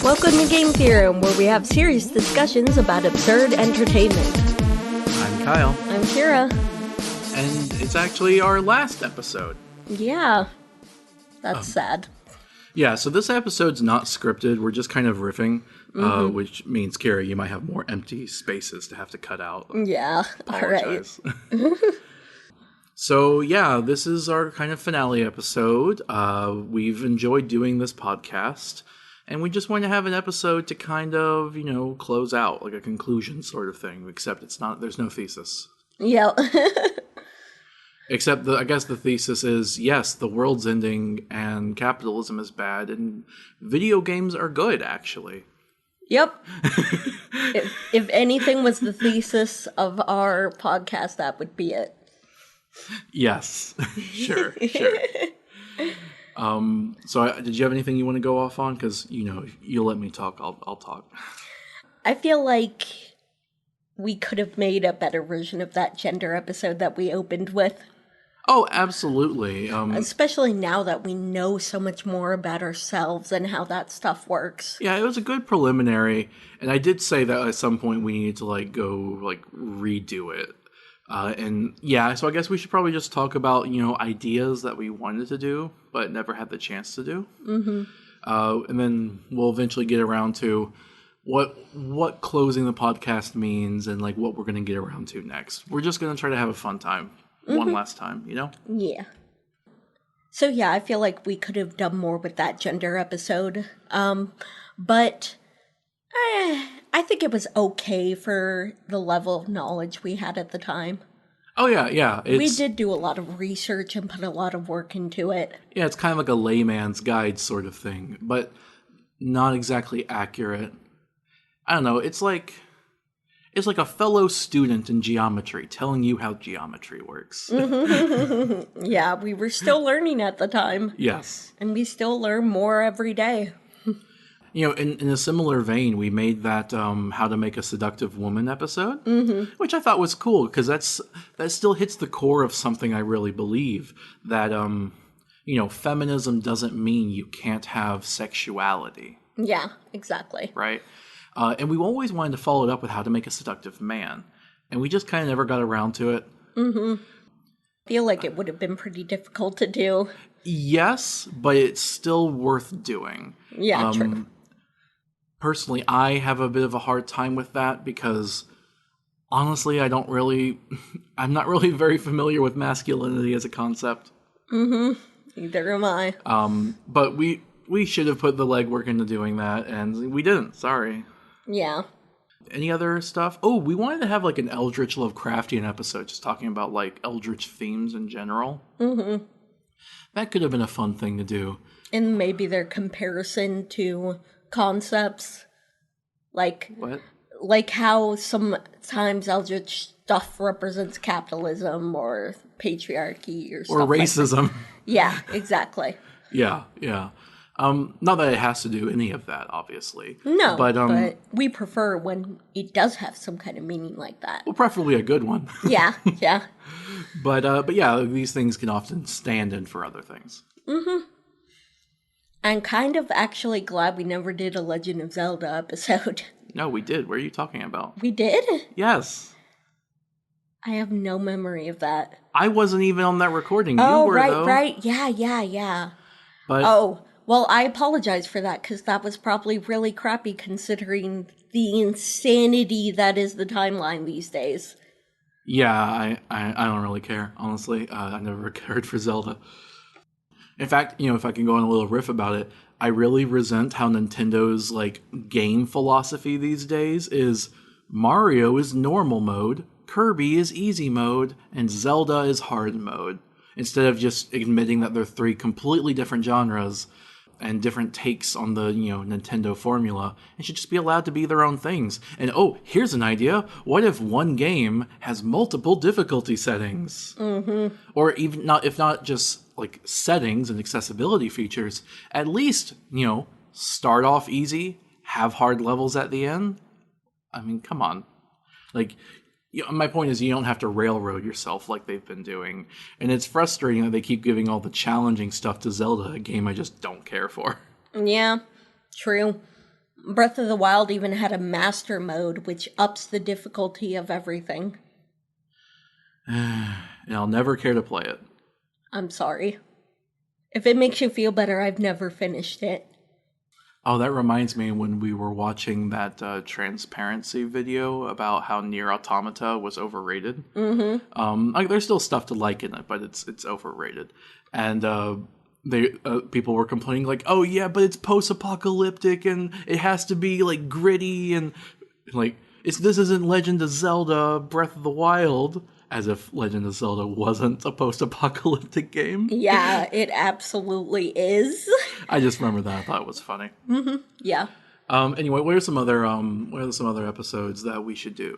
Welcome to Game Theorem, where we have serious discussions about absurd entertainment. I'm Kyle. I'm Kira. And it's actually our last episode. Yeah. That's sad. Yeah, so this episode's not scripted. We're just kind of riffing, which means, Kira, you might have more empty spaces to have to cut out. Yeah, Apologize. All right. So, yeah, this is our kind of finale episode. We've enjoyed doing this podcast, and we just want to have an episode to kind of, close out, like a conclusion sort of thing, except there's no thesis. Yeah. Except, I guess the thesis is, yes, the world's ending, and capitalism is bad, and video games are good, actually. Yep. if anything was the thesis of our podcast, that would be it. Yes. Sure. So did you have anything you want to go off on? Because, you let me talk, I'll talk. I feel like we could have made a better version of that gender episode that we opened with. Oh, absolutely. Especially now that we know so much more about ourselves and how that stuff works. Yeah, it was a good preliminary, and I did say that at some point we needed to go redo it. So I guess we should probably just talk about, ideas that we wanted to do, but never had the chance to do. Mm-hmm. And then we'll eventually get around to what closing the podcast means and, what we're going to get around to next. We're just going to try to have a fun time. One last time, Yeah. So, yeah, I feel like we could have done more with that gender episode. But I think it was okay for the level of knowledge we had at the time. Oh, yeah. We did do a lot of research and put a lot of work into it. Yeah, it's kind of like a layman's guide sort of thing, but not exactly accurate. I don't know, it's like a fellow student in geometry telling you how geometry works. Yeah, we were still learning at the time. Yes. And we still learn more every day. In a similar vein, we made that How to Make a Seductive Woman episode, which I thought was cool, because that still hits the core of something I really believe, that, feminism doesn't mean you can't have sexuality. Yeah, exactly. Right? And we always wanted to follow it up with How to Make a Seductive Man, and we just kind of never got around to it. Mm-hmm. I feel like it would have been pretty difficult to do. Yes, but it's still worth doing. Yeah, true. Personally, I have a bit of a hard time with that because, honestly, I'm not really very familiar with masculinity as a concept. Mm-hmm. Neither am I. But we should have put the legwork into doing that, and we didn't. Sorry. Yeah. Any other stuff? Oh, we wanted to have an Eldritch Lovecraftian episode, just talking about Eldritch themes in general. Mm-hmm. That could have been a fun thing to do. And maybe their comparison to concepts, what? Like how sometimes Eldritch stuff represents capitalism or patriarchy or stuff or racism. Like that. Yeah, exactly. Yeah. Not that it has to do any of that, obviously. No, but we prefer when it does have some kind of meaning like that. Well, preferably a good one. Yeah. But yeah, these things can often stand in for other things. Mm-hmm. I'm kind of actually glad we never did a Legend of Zelda episode. No, we did. What are you talking about? We did? Yes. I have no memory of that. I wasn't even on that recording. You were, though. Right. Yeah. But well, I apologize for that, because that was probably really crappy considering the insanity that is the timeline these days. Yeah, I don't really care, honestly. I never cared for Zelda. In fact, if I can go on a little riff about it, I really resent how Nintendo's, game philosophy these days is Mario is normal mode, Kirby is easy mode, and Zelda is hard mode. Instead of just admitting that they're three completely different genres and different takes on the, Nintendo formula, it should just be allowed to be their own things. And here's an idea. What if one game has multiple difficulty settings? Mm-hmm. Or even if not just settings and accessibility features, at least, start off easy, have hard levels at the end. I mean, come on. My point is, you don't have to railroad yourself like they've been doing. And it's frustrating that they keep giving all the challenging stuff to Zelda, a game I just don't care for. Yeah, true. Breath of the Wild even had a master mode, which ups the difficulty of everything. And I'll never care to play it. I'm sorry. If it makes you feel better, I've never finished it. Oh, that reminds me when we were watching that transparency video about how Nier Automata was overrated. Mm-hmm. Like there's still stuff to like in it, but it's overrated. And people were complaining like, oh yeah, but it's post-apocalyptic and it has to be like gritty and like this isn't Legend of Zelda Breath of the Wild. As if Legend of Zelda wasn't a post-apocalyptic game. Yeah, it absolutely is. I just remember that. I thought it was funny. Mm-hmm. Yeah. Anyway, what are some other episodes that we should do?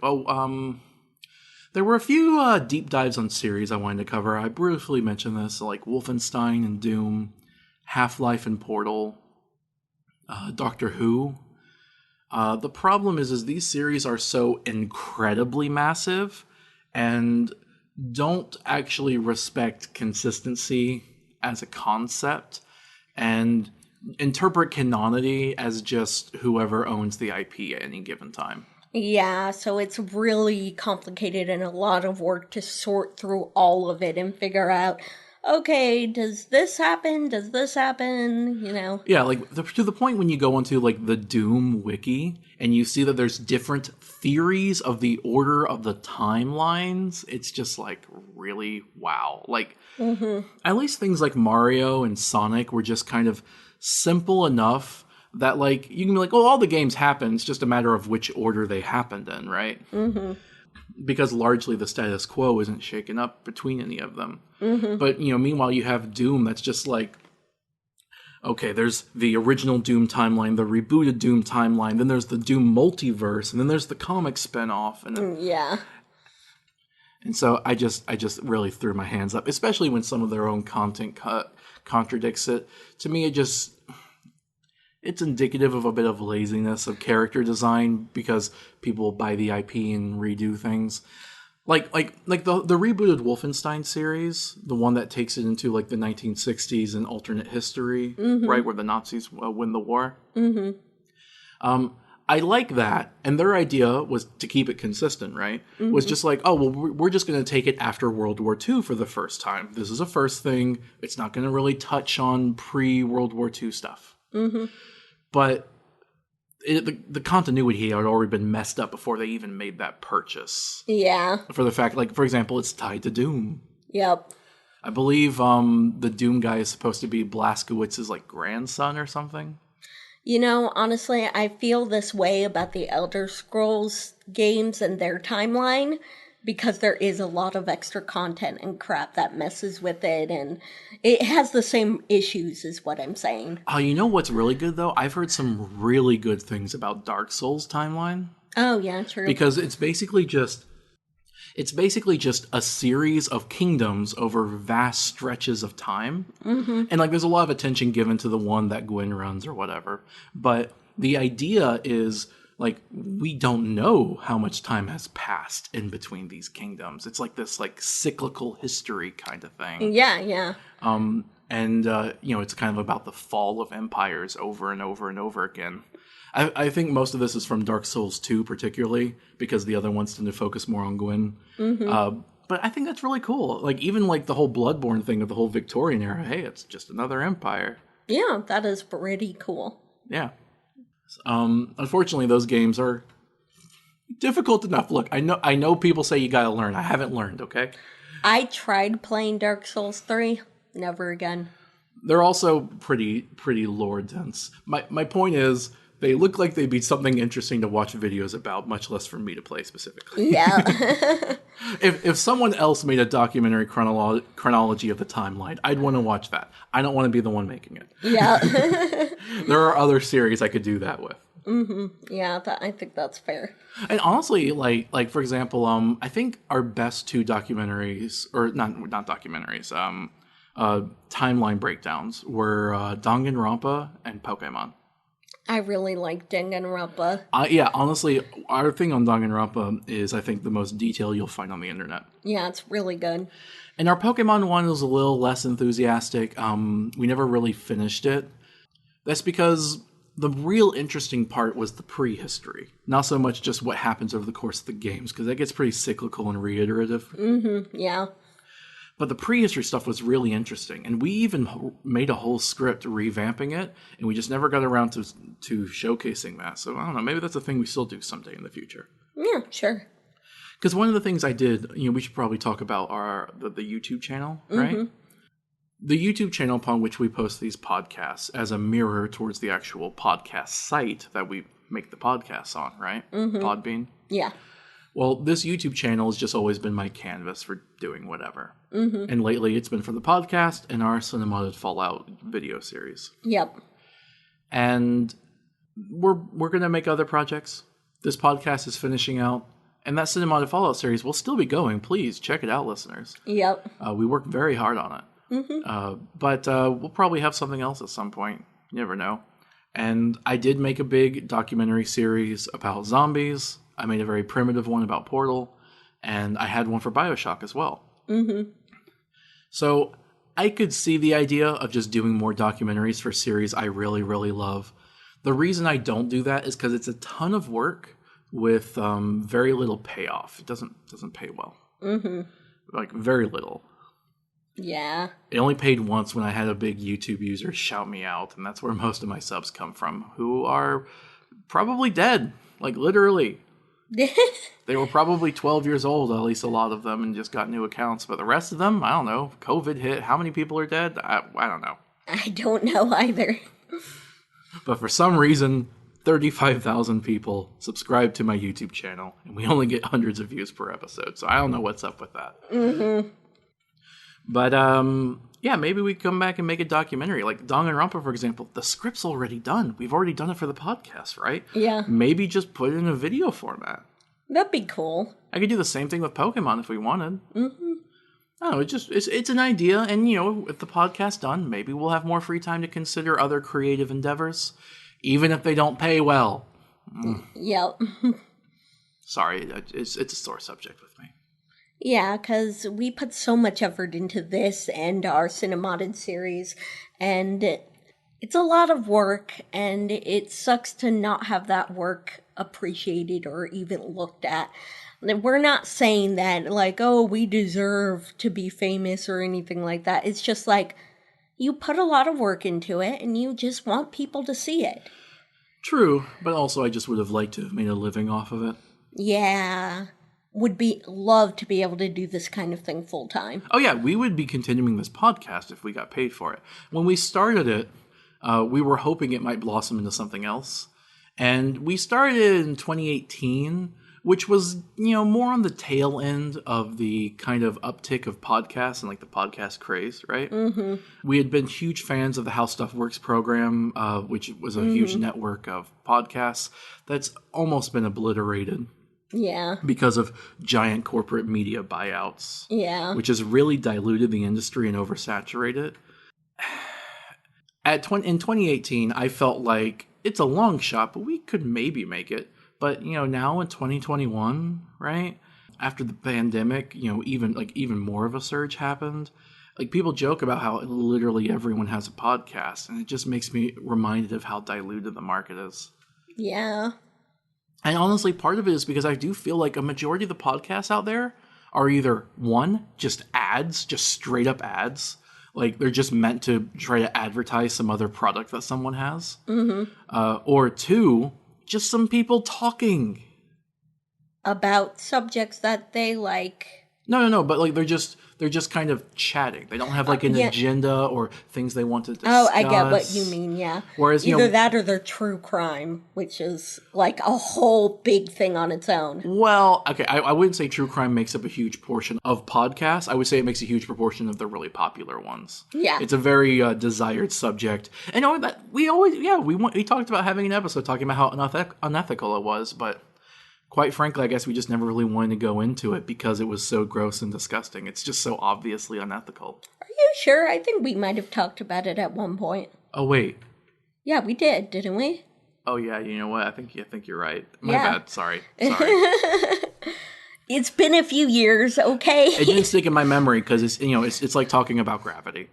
There were a few deep dives on series I wanted to cover. I briefly mentioned this, like Wolfenstein and Doom, Half-Life and Portal, Doctor Who. The problem is these series are so incredibly massive and don't actually respect consistency as a concept and interpret canonity as just whoever owns the IP at any given time. Yeah, so it's really complicated and a lot of work to sort through all of it and figure out, okay, does this happen? Does this happen? You know? Yeah, like to the point when you go onto like the Doom wiki and you see that there's different theories of the order of the timelines, it's just like really wow. Like at least things like Mario and Sonic were just kind of simple enough that like you can be like, oh, all the games happen. It's just a matter of which order they happened in, right? Mm-hmm. Because largely the status quo isn't shaken up between any of them. Mm-hmm. But, meanwhile, you have Doom that's just like, okay, there's the original Doom timeline, the rebooted Doom timeline, then there's the Doom multiverse, and then there's the comic spinoff. And yeah. And so I just really threw my hands up, especially when some of their own content contradicts it. To me, it's indicative of a bit of laziness of character design because people buy the IP and redo things. Like the rebooted Wolfenstein series, the one that takes it into like the 1960s and alternate history, right, where the Nazis win the war. Mm-hmm. I like that, and their idea was to keep it consistent, right? Mm-hmm. Was just like, oh, well, we're just going to take it after World War II for the first time. This is a first thing. It's not going to really touch on pre-World War II stuff. Mm-hmm. But the continuity had already been messed up before they even made that purchase. Yeah. For the fact, like, for example, it's tied to Doom. Yep. I believe the Doom guy is supposed to be Blazkowicz's, like, grandson or something. Honestly, I feel this way about the Elder Scrolls games and their timeline because there is a lot of extra content and crap that messes with it, and it has the same issues is what I'm saying. Oh, you know what's really good, though? I've heard some really good things about Dark Souls timeline. Oh, yeah, true. Because it's basically just a series of kingdoms over vast stretches of time. Mm-hmm. And, like, there's a lot of attention given to the one that Gwyn runs or whatever. But the idea is, like, we don't know how much time has passed in between these kingdoms. It's like this, like, cyclical history kind of thing. Yeah, yeah. It's kind of about the fall of empires over and over and over again. I think most of this is from Dark Souls 2 particularly, because the other ones tend to focus more on Gwyn. Mm-hmm. But I think that's really cool. Like, even like the whole Bloodborne thing of the whole Victorian era, hey, it's just another empire. Yeah, that is pretty cool. Yeah. Unfortunately, those games are difficult enough. Look, I know people say you gotta learn. I haven't learned, okay? I tried playing Dark Souls 3. Never again. They're also pretty lore dense. My point is, they look like they'd be something interesting to watch videos about, much less for me to play specifically. Yeah. If someone else made a documentary chronology of the timeline, I'd want to watch that. I don't want to be the one making it. Yeah. There are other series I could do that with. Mm-hmm. Yeah, I think that's fair. And honestly, like for example, I think our best two documentaries, or not documentaries, timeline breakdowns were Danganronpa and Pokemon. I really like Danganronpa. Yeah, honestly, our thing on Danganronpa is, I think, the most detail you'll find on the internet. Yeah, it's really good. And our Pokemon one was a little less enthusiastic. We never really finished it. That's because the real interesting part was the prehistory, not so much just what happens over the course of the games, because that gets pretty cyclical and reiterative. Yeah. But the prehistory stuff was really interesting, and we even made a whole script revamping it, and we just never got around to showcasing that. So I don't know, maybe that's a thing we still do someday in the future. Yeah, sure. Because one of the things I did, we should probably talk about the YouTube channel, right? The YouTube channel upon which we post these podcasts as a mirror towards the actual podcast site that we make the podcasts on, right? Podbean. Yeah. Well, this YouTube channel has just always been my canvas for doing whatever. And lately it's been for the podcast and our Cinemodded Fallout video series. Yep. And we're going to make other projects. This podcast is finishing out. And that Cinemodded Fallout series will still be going. Please check it out, listeners. Yep. We worked very hard on it. But we'll probably have something else at some point. You never know. And I did make a big documentary series about zombies. I made a very primitive one about Portal. And I had one for BioShock as well. So I could see the idea of just doing more documentaries for series I really, really love. The reason I don't do that is because it's a ton of work with very little payoff. It doesn't pay well. Like, very little. Yeah. It only paid once when I had a big YouTube user shout me out, and that's where most of my subs come from, who are probably dead. Like, literally. They were probably 12 years old, at least a lot of them, and just got new accounts. But the rest of them, I don't know. COVID hit. How many people are dead? I don't know. I don't know either. But for some reason, 35,000 people subscribe to my YouTube channel, and we only get hundreds of views per episode. So I don't know what's up with that. But, yeah, maybe we come back and make a documentary. Like Danganronpa, for example, the script's already done. We've already done it for the podcast, right? Yeah. Maybe just put it in a video format. That'd be cool. I could do the same thing with Pokemon if we wanted. I don't know, it's an idea, and, with the podcast done, maybe we'll have more free time to consider other creative endeavors, even if they don't pay well. Yep. Sorry, it's a sore subject with me. Yeah, because we put so much effort into this and our Cinemodded series, and it's a lot of work, and it sucks to not have that work appreciated or even looked at. We're not saying that, like, oh, we deserve to be famous or anything like that. It's just like, you put a lot of work into it, and you just want people to see it. True, but also I just would have liked to have made a living off of it. Yeah. Would love to be able to do this kind of thing full time. Oh yeah, we would be continuing this podcast if we got paid for it. When we started it, we were hoping it might blossom into something else. And we started in 2018, which was, more on the tail end of the kind of uptick of podcasts and like the podcast craze, right? We had been huge fans of the How Stuff Works program, which was a huge network of podcasts that's almost been obliterated. Yeah. Because of giant corporate media buyouts. Yeah. Which has really diluted the industry and oversaturated it. In 2018, I felt like it's a long shot, but we could maybe make it. But, now in 2021, right? After the pandemic, even more of a surge happened. Like, people joke about how literally everyone has a podcast, and it just makes me reminded of how diluted the market is. Yeah. And honestly, part of it is because I do feel like a majority of the podcasts out there are either, one, just ads, just straight up ads. Like, they're just meant to try to advertise some other product that someone has. Or two, just some people talking. About subjects that they like. No, but like they're just kind of chatting. They don't have like an agenda or things they want to discuss. Oh, I get what you mean, yeah. Whereas, either that or they're true crime, which is like a whole big thing on its own. Well, okay, I wouldn't say true crime makes up a huge portion of podcasts. I would say it makes a huge proportion of the really popular ones. Yeah. It's a very desired subject. And we talked about having an episode talking about how unethical it was, but quite frankly, I guess we just never really wanted to go into it because it was so gross and disgusting. It's just so obviously unethical. Are you sure? I think we might have talked about it at one point. Oh, wait. Yeah, we did, didn't we? Oh, yeah, you know what? I think you're right. My bad. Sorry. It's been a few years, okay? It didn't stick in my memory because it's like talking about gravity.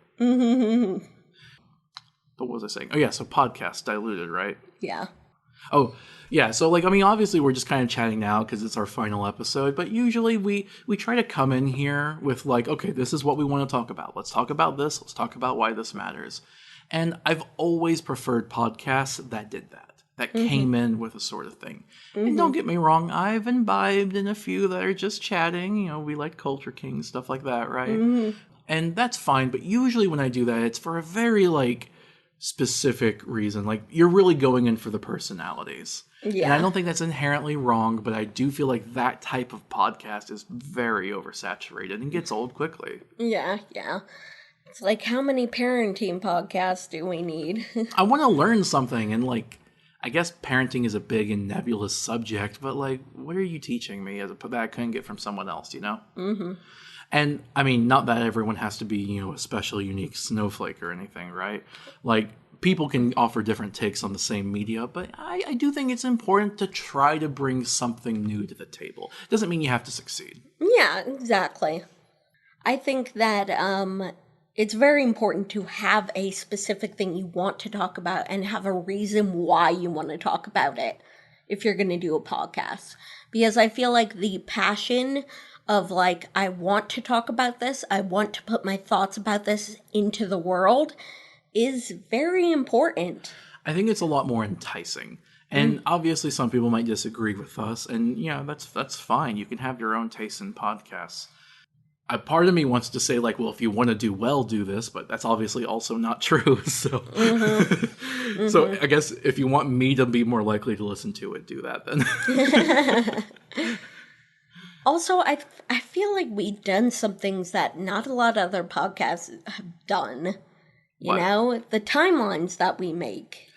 But what was I saying? Oh, yeah, so podcast diluted, right? Yeah. Oh, yeah. So, like, I mean, obviously, we're just kind of chatting now because it's our final episode. But usually, we try to come in here with like, okay, this is what we want to talk about. Let's talk about this. Let's talk about why this matters. And I've always preferred podcasts that did that. That came in with a sort of thing. And don't get me wrong, I've imbibed in a few that are just chatting. You know, we like Culture King, stuff like that, right? And that's fine. But usually, when I do that, it's for a very like specific reason. Like you're really going in for the personalities. Yeah. And I don't think that's inherently wrong, but I do feel like that type of podcast is very oversaturated and gets old quickly. Yeah, yeah. It's like, how many parenting podcasts do we need? I want to learn something, and like I guess parenting is a big and nebulous subject, but like what are you teaching me as that I couldn't get from someone else, you know? And I mean, not that everyone has to be, you know, a special, unique snowflake or anything, right? Like, people can offer different takes on the same media, but I do think it's important to try to bring something new to the table. Doesn't mean you have to succeed. Yeah, exactly. I think that it's very important to have a specific thing you want to talk about and have a reason why you want to talk about it if you're going to do a podcast. Because I feel like the passion of like, I want to talk about this, I want to put my thoughts about this into the world is very important. I think it's a lot more enticing. And obviously some people might disagree with us, and yeah, that's fine. You can have your own taste in podcasts. A part of me wants to say like, well, if you want to do well, do this, but that's obviously also not true. So so I guess if you want me to be more likely to listen to it, do that then. Also, I feel like we've done some things that not a lot of other podcasts have done. You know, the timelines that we make.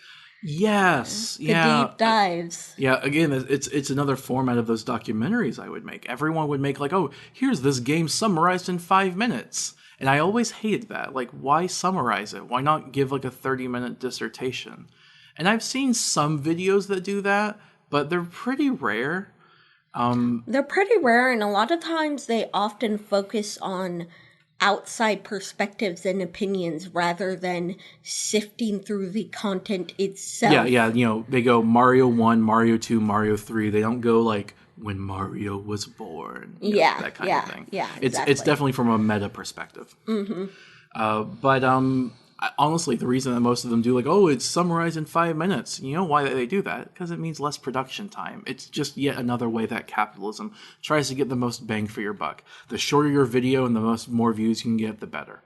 Yes. The deep dives. Yeah, again, it's another format of those documentaries I would make. Everyone would make like, oh, here's this game summarized in 5 minutes. And I always hated that. Like, why summarize it? Why not give like a 30-minute dissertation? And I've seen some videos that do that, but they're pretty rare. They're pretty rare, and a lot of times they often focus on outside perspectives and opinions rather than sifting through the content itself. Yeah, you know, they go Mario 1, Mario 2, Mario 3. They don't go like when Mario was born. You know, that kind of thing. Yeah, exactly. It's definitely from a meta perspective. But honestly, the reason that most of them do like, oh, it's summarized in 5 minutes. You know why they do that? Because it means less production time. It's just yet another way that capitalism tries to get the most bang for your buck. The shorter your video and the more views you can get, the better.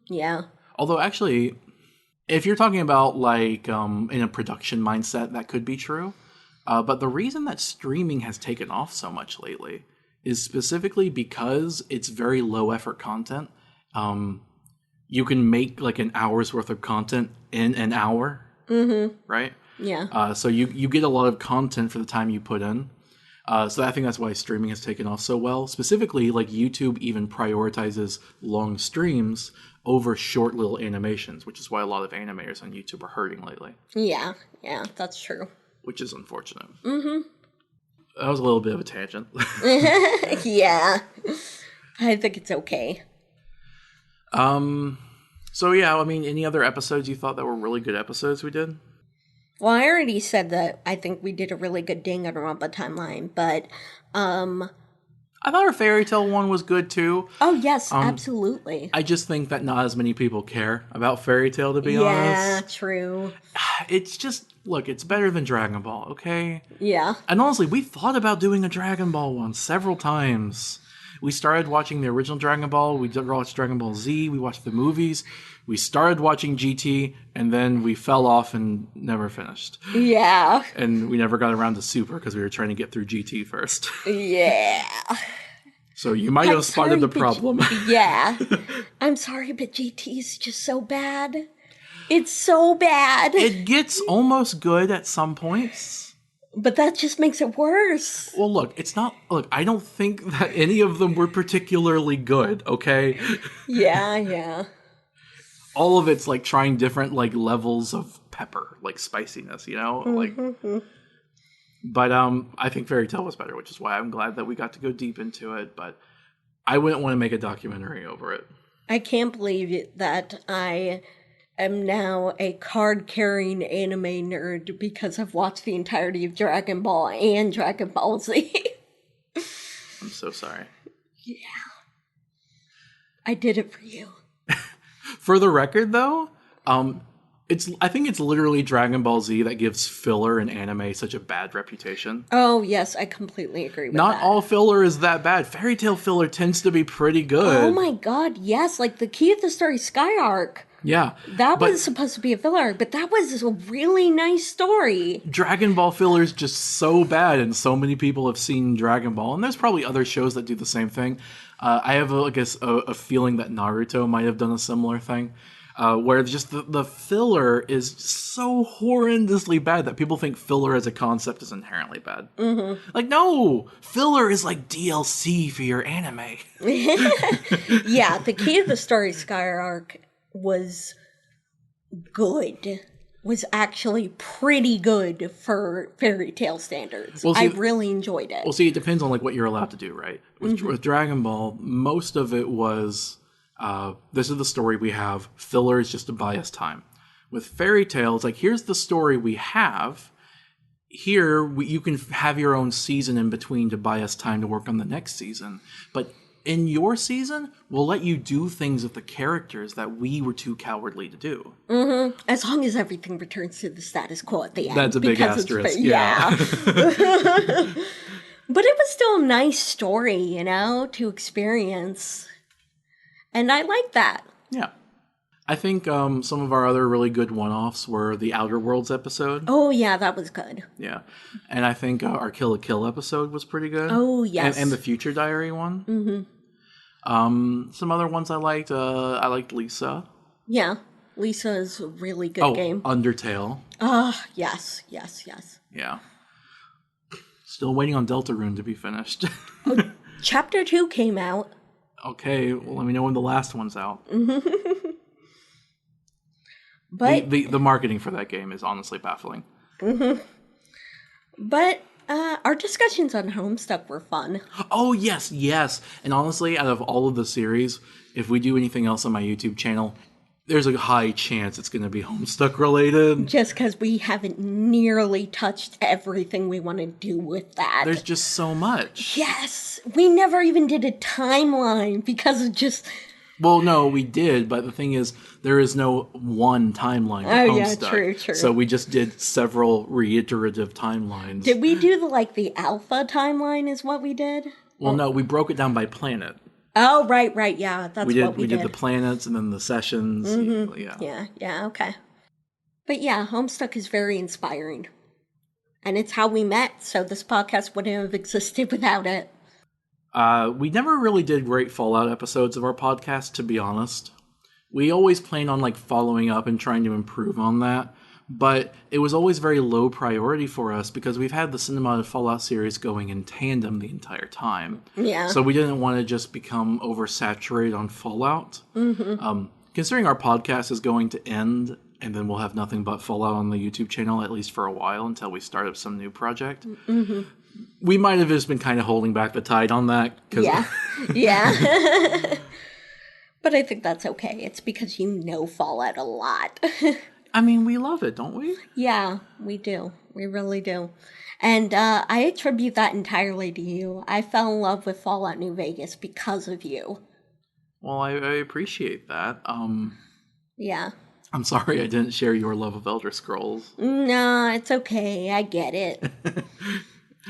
Yeah. Although actually, if you're talking about like in a production mindset, that could be true. But the reason that streaming has taken off so much lately is specifically because it's very low effort content. You can make like an hour's worth of content in an hour, right? Yeah. So you get a lot of content for the time you put in. So I think that's why streaming has taken off so well. Specifically, like YouTube even prioritizes long streams over short little animations, which is why a lot of animators on YouTube are hurting lately. Yeah, that's true. Which is unfortunate. That was a little bit of a tangent. Yeah. I think it's okay. So yeah, I mean, any other episodes you thought that were really good episodes we did? Well, I already said that I think we did a really good Danganronpa timeline, but, I thought our Fairy Tail one was good too. oh yes, absolutely. I just think that not as many people care about Fairy Tail, to be honest. Yeah, true. It's just, look, it's better than Dragon Ball, okay? Yeah. And honestly, we thought about doing a Dragon Ball one several times. We started watching the original Dragon Ball, we watched Dragon Ball Z, we watched the movies, we started watching GT, and then we fell off and never finished. Yeah. And we never got around to Super because we were trying to get through GT first. Yeah. So you might have spotted the problem. Yeah. I'm sorry, but GT is just so bad. It's so bad. It gets almost good at some points. But that just makes it worse. Well, look, I don't think that any of them were particularly good, okay? Yeah. All of it's like trying different like levels of pepper, like spiciness, you know? But I think Fairy Tail was better, which is why I'm glad that we got to go deep into it, but I wouldn't want to make a documentary over it. I can't believe that I am now a card-carrying anime nerd because I've watched the entirety of Dragon Ball and Dragon Ball Z. I'm so sorry. Yeah. I did it for you. For the record, though, I think it's literally Dragon Ball Z that gives filler in anime such a bad reputation. Oh, yes, I completely agree with that. Not all filler is that bad. Fairy Tail filler tends to be pretty good. Oh my god, yes, like the Key of the Starry Sky arc. Yeah. That was supposed to be a filler arc, but that was a really nice story. Dragon Ball filler is just so bad, and so many people have seen Dragon Ball, and there's probably other shows that do the same thing. I have, a feeling that Naruto might have done a similar thing, where just the filler is so horrendously bad that people think filler as a concept is inherently bad. Mm-hmm. Like, no! Filler is like DLC for your anime. Yeah, the Key of the Starry Sky arc was good. Was actually pretty good for fairy tale standards. Well, see, I really enjoyed it. Well, see, it depends on like what you're allowed to do, right? With Dragon Ball, most of it was this is the story we have. Filler is just to buy us time. With Fairy Tail, it's like here's the story we have. Here you can have your own season in between to buy us time to work on the next season. But in your season, we'll let you do things with the characters that we were too cowardly to do. Mm-hmm. As long as everything returns to the status quo at the end. That's a big asterisk. Yeah. But it was still a nice story, to experience. And I like that. Yeah. I think some of our other really good one-offs were the Outer Worlds episode. Oh, yeah, that was good. Yeah. And I think our Kill la Kill episode was pretty good. Oh, yes. And the Future Diary one. Mm-hmm. Some other ones I liked. I liked Lisa. Yeah. Lisa is a really good game. Undertale. Yes. Yeah. Still waiting on Deltarune to be finished. Chapter 2 came out. Okay, well, let me know when the last one's out. But the marketing for that game is honestly baffling. Mm-hmm. But our discussions on Homestuck were fun. Oh, yes. And honestly, out of all of the series, if we do anything else on my YouTube channel, there's a high chance it's going to be Homestuck related. Just because we haven't nearly touched everything we want to do with that. There's just so much. Yes. We never even did a timeline because of just... Well, no, we did, but the thing is, there is no one timeline of Homestuck. Yeah, true. So we just did several reiterative timelines. Did we do the alpha timeline is what we did? Well, no, we broke it down by planet. Oh, right, yeah, that's what we did. We did the planets and then the sessions. Mm-hmm. Yeah, okay. But yeah, Homestuck is very inspiring. And it's how we met, so this podcast wouldn't have existed without it. We never really did great Fallout episodes of our podcast, to be honest. We always planned on following up and trying to improve on that, but it was always very low priority for us because we've had the Cinematic Fallout series going in tandem the entire time. Yeah. So we didn't want to just become oversaturated on Fallout. Mm-hmm. Considering our podcast is going to end and then we'll have nothing but Fallout on the YouTube channel, at least for a while, until we start up some new project. Mm-hmm. We might have just been kind of holding back the tide on that. Yeah. But I think that's okay. It's because Fallout a lot. I mean, we love it, don't we? Yeah, we do. We really do. And I attribute that entirely to you. I fell in love with Fallout New Vegas because of you. Well, I appreciate that. Yeah. I'm sorry I didn't share your love of Elder Scrolls. No, it's okay. I get it.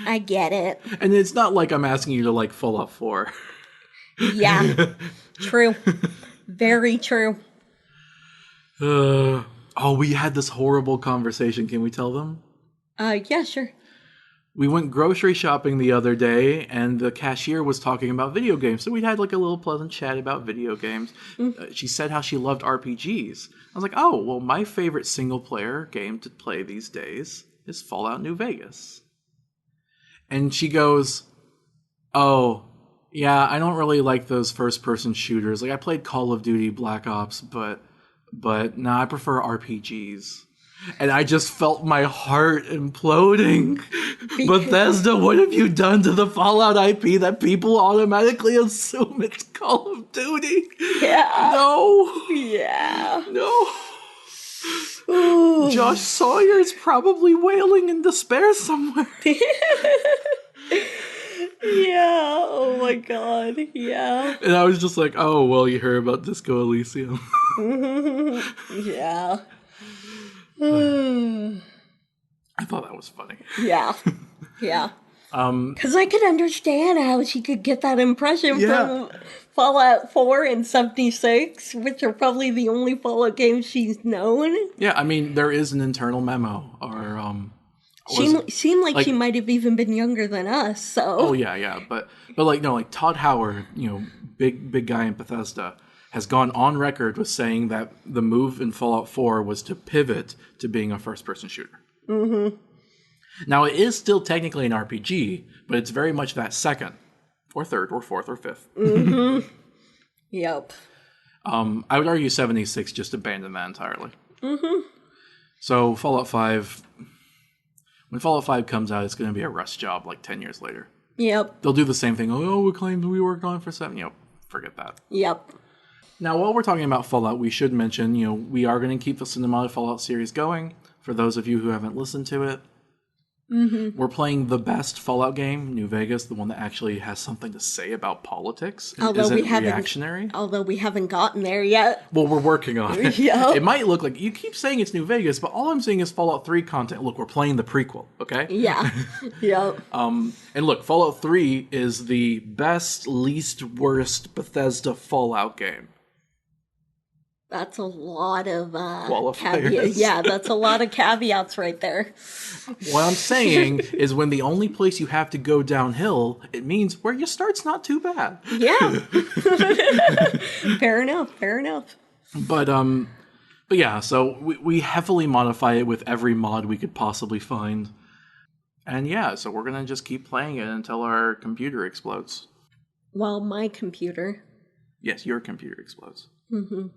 I get it. And it's not like I'm asking you to like Fallout 4. Yeah. True. Very true. We had this horrible conversation. Can we tell them? Yeah, sure. We went grocery shopping the other day, and the cashier was talking about video games. So we had like a little pleasant chat about video games. She said how she loved RPGs. I was like, oh, well, my favorite single-player game to play these days is Fallout New Vegas. And she goes, oh, yeah, I don't really like those first-person shooters. Like, I played Call of Duty Black Ops, but nah, I prefer RPGs. And I just felt my heart imploding. Bethesda, what have you done to the Fallout IP that people automatically assume it's Call of Duty? Yeah. No. Yeah. No. Ooh. Josh Sawyer's probably wailing in despair somewhere. Yeah, oh my god, yeah. And I was just like, oh, well, you heard about Disco Elysium. Yeah. I thought that was funny. Yeah. Yeah. Because I could understand how she could get that impression Yeah. from Fallout 4 and 76, which are probably the only Fallout games she's known. Yeah, I mean, there is an internal memo, or Seemed like like- she might have even been younger than us, so. oh yeah, but like no, like Todd Howard, big guy in Bethesda, has gone on record with saying that the move in Fallout 4 was to pivot to being a first-person shooter. Mm-hmm. Now it is still technically an RPG, but it's very much that second, or third, or fourth, or fifth. Mm-hmm. Yep. I would argue 76 just abandoned that entirely. Mm-hmm. So Fallout 5, when Fallout 5 comes out, it's going to be a rush job like 10 years later. Yep. They'll do the same thing. Oh, we claimed we worked on it for 7. Forget that. Yep. Now, while we're talking about Fallout, we should mention, we are going to keep the Cinematic Fallout series going. For those of you who haven't listened to it, we're playing the best Fallout game, New Vegas, the one that actually has something to say about politics. Although we isn't haven't- reactionary. Although we haven't gotten there yet. Well, we're working on it. Yeah. It might look like, you keep saying it's New Vegas, but all I'm seeing is Fallout 3 content. Look, we're playing the prequel, okay? Yeah. Yep. And look, Fallout 3 is the best, least worst Bethesda Fallout game. That's a lot of Qualifiers. caveats. Yeah, that's a lot of caveats right there. What I'm saying is when the only place you have to go downhill, it means where you start's not too bad. Yeah. Fair enough. Fair enough. But yeah, so we heavily modify it with every mod we could possibly find. And yeah, so we're going to just keep playing it until our computer explodes. Well, my computer. Yes, your computer explodes. Mm-hmm.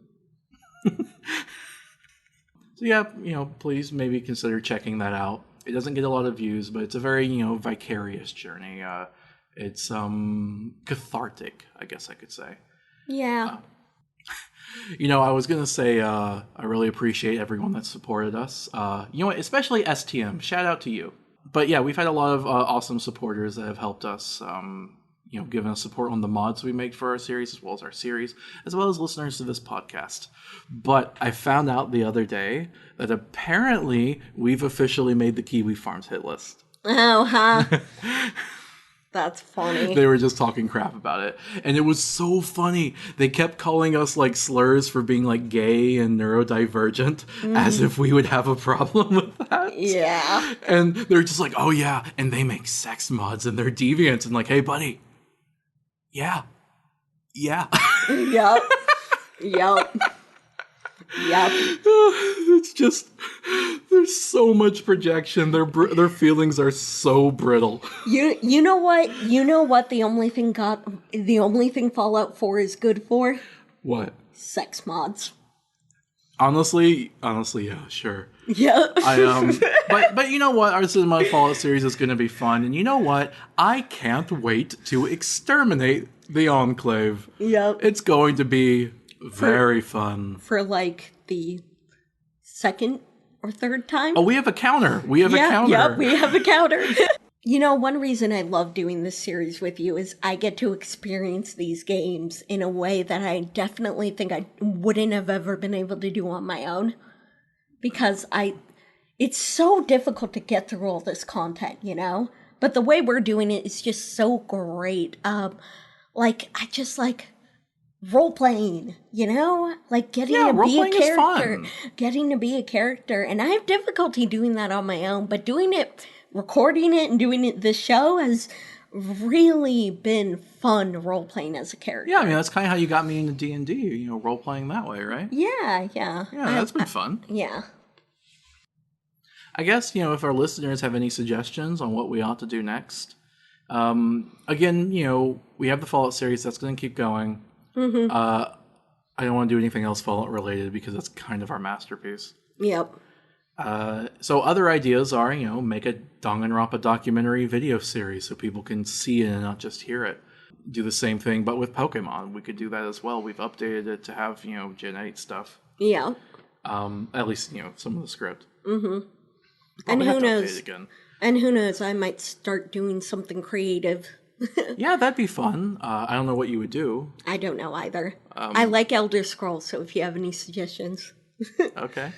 So yeah, please maybe consider checking that out. It doesn't get a lot of views, but it's a very, vicarious journey. It's cathartic, I guess I could say. Yeah. I was gonna say I really appreciate everyone that supported us. Especially STM. Shout out to you. But yeah, we've had a lot of awesome supporters that have helped us. Giving us support on the mods we make for our series, as well as our series, as well as listeners to this podcast. But I found out the other day that apparently we've officially made the Kiwi Farms hit list. Oh, huh? That's funny. They were just talking crap about it. And it was so funny. They kept calling us like slurs for being like gay and neurodivergent, as if we would have a problem with that. Yeah. And they're just like, oh yeah, and they make sex mods and they're deviants. And like, hey buddy, yeah. Yep. Yep. It's just, there's so much projection. Their feelings are so brittle. You know what? You know what the only thing Fallout 4 is good for? What? Sex mods. Honestly, yeah, sure. Yeah. But you know what? Our Cinematic Fallout series is going to be fun, and you know what? I can't wait to exterminate the Enclave. Yep. It's going to be very fun. For like the second or third time. Oh, we have a counter. We have a counter. Yep, we have a counter. One reason I love doing this series with you is I get to experience these games in a way that I definitely think I wouldn't have ever been able to do on my own. Because it's so difficult to get through all this content, But the way we're doing it is just so great. I just like role playing, like getting to be a character, getting to be a character. And I have difficulty doing that on my own, but recording it and doing it this show has really been fun role playing as a character. Yeah, I mean that's kind of how you got me into D&D, role playing that way, right? Yeah. Yeah, that's been fun. Yeah. I guess, if our listeners have any suggestions on what we ought to do next. Again, we have the Fallout series that's going to keep going. Mm-hmm. I don't want to do anything else Fallout related because that's kind of our masterpiece. Yep. So other ideas are, make a Danganronpa documentary video series so people can see it and not just hear it. Do the same thing, but with Pokemon. We could do that as well. We've updated it to have, Gen 8 stuff. Yeah. At least, some of the script. And Probably who have to update knows? it again. And who knows? I might start doing something creative. Yeah, that'd be fun. I don't know what you would do. I don't know either. I like Elder Scrolls, so if you have any suggestions. Okay.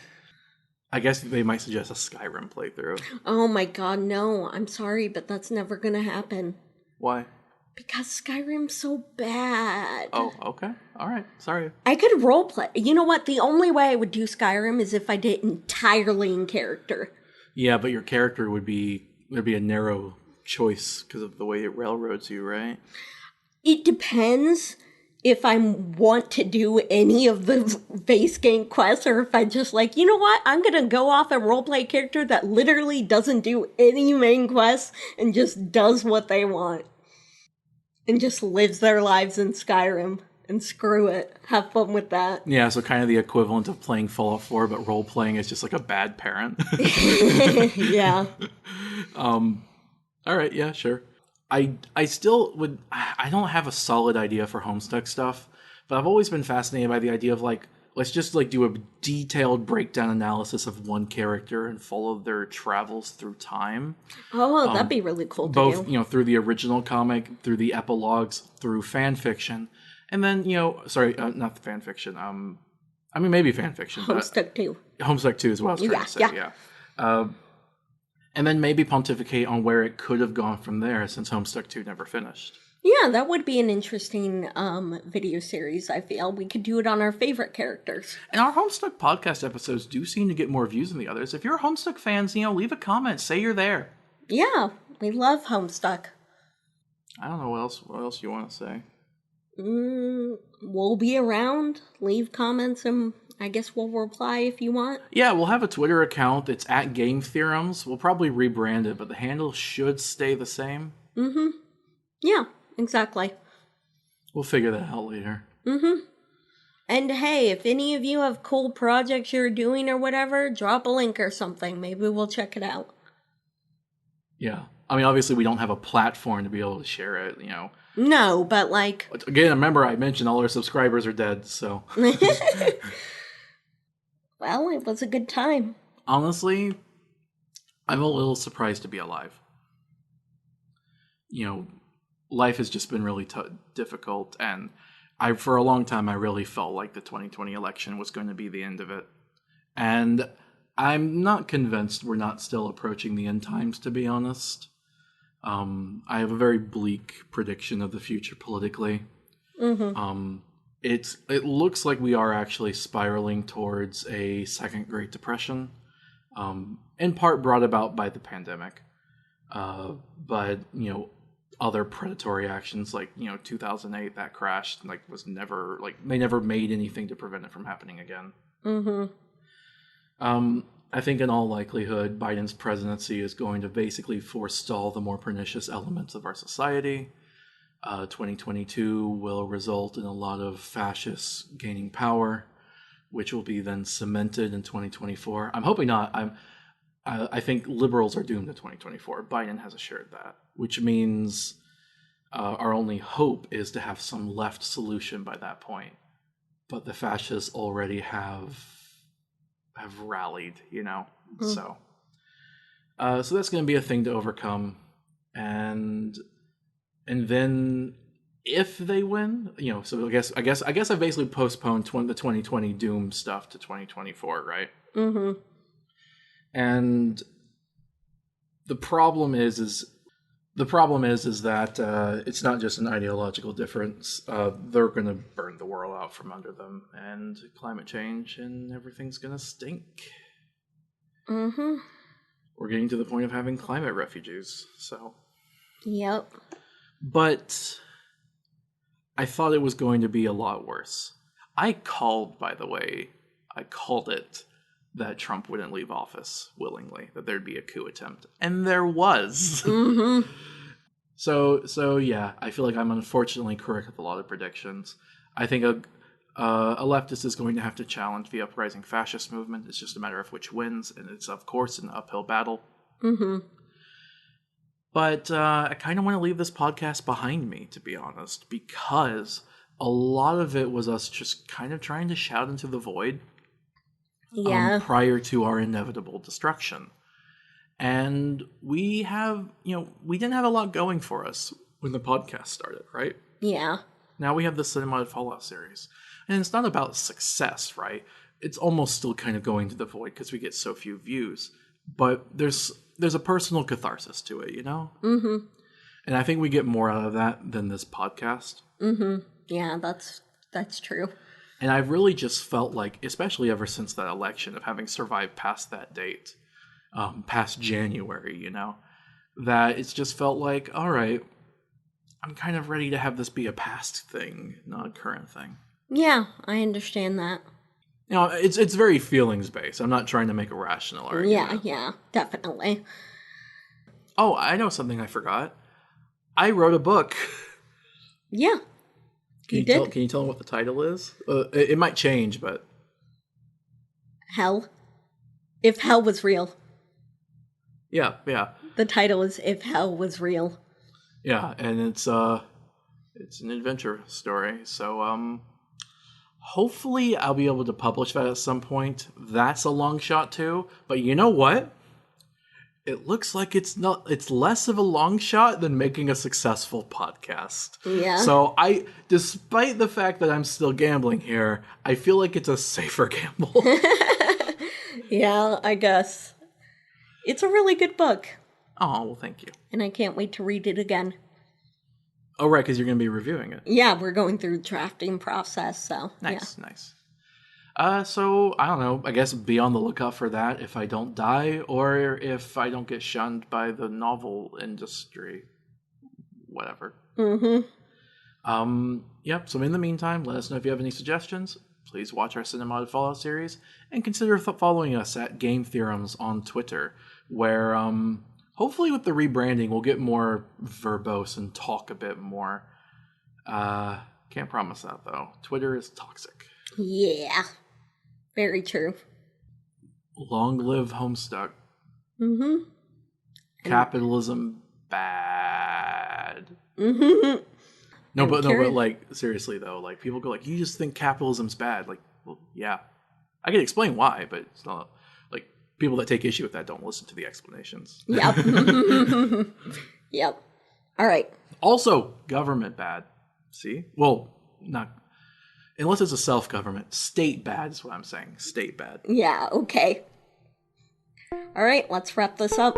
I guess they might suggest a Skyrim playthrough. Oh my god, no. I'm sorry, but that's never gonna happen. Why? Because Skyrim's so bad. Oh, okay. All right. Sorry. I could roleplay. You know what? The only way I would do Skyrim is if I did entirely in character. Yeah, but your character there'd be a narrow choice because of the way it railroads you, right? It depends if I want to do any of the base game quests or if I just like, you know what? I'm going to go off a roleplay character that literally doesn't do any main quests and just does what they want. And just lives their lives in Skyrim. And screw it. Have fun with that. Yeah, so kind of the equivalent of playing Fallout 4, but role-playing is just like a bad parent. Yeah. All right, yeah, sure. I still would... I don't have a solid idea for Homestuck stuff, but I've always been fascinated by the idea of, like, let's just, like, do a detailed breakdown analysis of one character and follow their travels through time. Oh, that'd be really cool to Both, do. through the original comic, through the epilogues, through fan fiction. And then, sorry, not the fan fiction. Maybe fan fiction. Homestuck 2. Homestuck 2 is what I was trying to say, yeah. And then maybe pontificate on where it could have gone from there since Homestuck 2 never finished. Yeah, that would be an interesting video series, I feel. We could do it on our favorite characters. And our Homestuck podcast episodes do seem to get more views than the others. If you're Homestuck fans, leave a comment. Say you're there. Yeah, we love Homestuck. I don't know what else you want to say. We'll be around. Leave comments and I guess we'll reply if you want. Yeah, we'll have a Twitter account. It's at Game Theorems. We'll probably rebrand it, but the handle should stay the same. Yeah, exactly. We'll figure that out later. And hey, if any of you have cool projects you're doing or whatever, drop a link or something. Maybe we'll check it out. Yeah. Obviously we don't have a platform to be able to share it, No, but like... Again, remember I mentioned all our subscribers are dead, so... Well, it was a good time. Honestly, I'm a little surprised to be alive. Life has just been really difficult, and for a long time I really felt like the 2020 election was going to be the end of it. And I'm not convinced we're not still approaching the end times, to be honest. I have a very bleak prediction of the future politically. It looks like we are actually spiraling towards a second Great Depression, in part brought about by the pandemic. But, other predatory actions like, 2008, that crashed, was never, they never made anything to prevent it from happening again. I think in all likelihood, Biden's presidency is going to basically forestall the more pernicious elements of our society. 2022 will result in a lot of fascists gaining power, which will be then cemented in 2024. I'm hoping not. I think liberals are doomed to 2024. Biden has assured that, which means our only hope is to have some left solution by that point. But the fascists already have rallied, So that's going to be a thing to overcome, and then if they win, so I guess I've basically postponed the 2020 doom stuff to 2024, right? And the problem is that it's not just an ideological difference. They're going to burn the world out from under them, and climate change, and everything's going to stink. We're getting to the point of having climate refugees, so. Yep. But I thought it was going to be a lot worse. I called it that Trump wouldn't leave office willingly, that there'd be a coup attempt. And there was. So yeah, I feel like I'm unfortunately correct with a lot of predictions. I think a leftist is going to have to challenge the uprising fascist movement. It's just a matter of which wins, and it's, of course, an uphill battle. But I kind of want to leave this podcast behind me, to be honest, because a lot of it was us just kind of trying to shout into the void. Yeah. prior to our inevitable destruction. And we didn't have a lot going for us when the podcast started, right? Yeah. Now we have the Cinematic Fallout series. And it's not about success, right? It's almost still kind of going to the void because we get so few views. But there's a personal catharsis to it, you know? Mm-hmm. And I think we get more out of that than this podcast. Mm-hmm. Yeah, that's true. And I've really just felt like, especially ever since that election, of having survived past that date, past January, you know, that it's just felt like, all right, I'm kind of ready to have this be a past thing, not a current thing. Yeah, I understand that. You know, it's very feelings based. I'm not trying to make a rational argument. Yeah, definitely. Oh, I know something I forgot. I wrote a book. Yeah. Can you tell them what the title is? It might change, but Hell. If Hell Was Real. yeah. The title is If Hell Was Real. Yeah, and it's an adventure story. So hopefully I'll be able to publish that at some point. That's a long shot too, but you know what? It looks like it's less of a long shot than making a successful podcast. Yeah. So despite the fact that I'm still gambling here, I feel like it's a safer gamble. Yeah, I guess. It's a really good book. Oh, well, thank you. And I can't wait to read it again. Oh, right, because you're going to be reviewing it. Yeah, we're going through the drafting process, so. Nice. So, I don't know, I guess be on the lookout for that if I don't die or if I don't get shunned by the novel industry. Whatever. Mm-hmm. Yep, so in the meantime, let us know if you have any suggestions. Please watch our Cinematic Fallout series and consider following us at Game Theorems on Twitter, where hopefully with the rebranding we'll get more verbose and talk a bit more. Can't promise that though. Twitter is toxic. Yeah. Very true. Long live Homestuck. Mm-hmm. Capitalism bad. Mm-hmm. No, but like seriously though, like people go like, you just think capitalism's bad. Like, well, yeah, I can explain why, but it's not like people that take issue with that don't listen to the explanations. Yep. Yep. All right. Also, government bad. See? Well, not unless it's a self-government. State bad is what I'm saying. State bad. Yeah. Okay. All right. Let's wrap this up.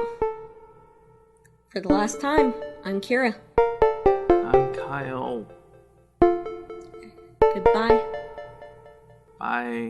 For the last time, I'm Kira. I'm Kyle. Goodbye. Bye.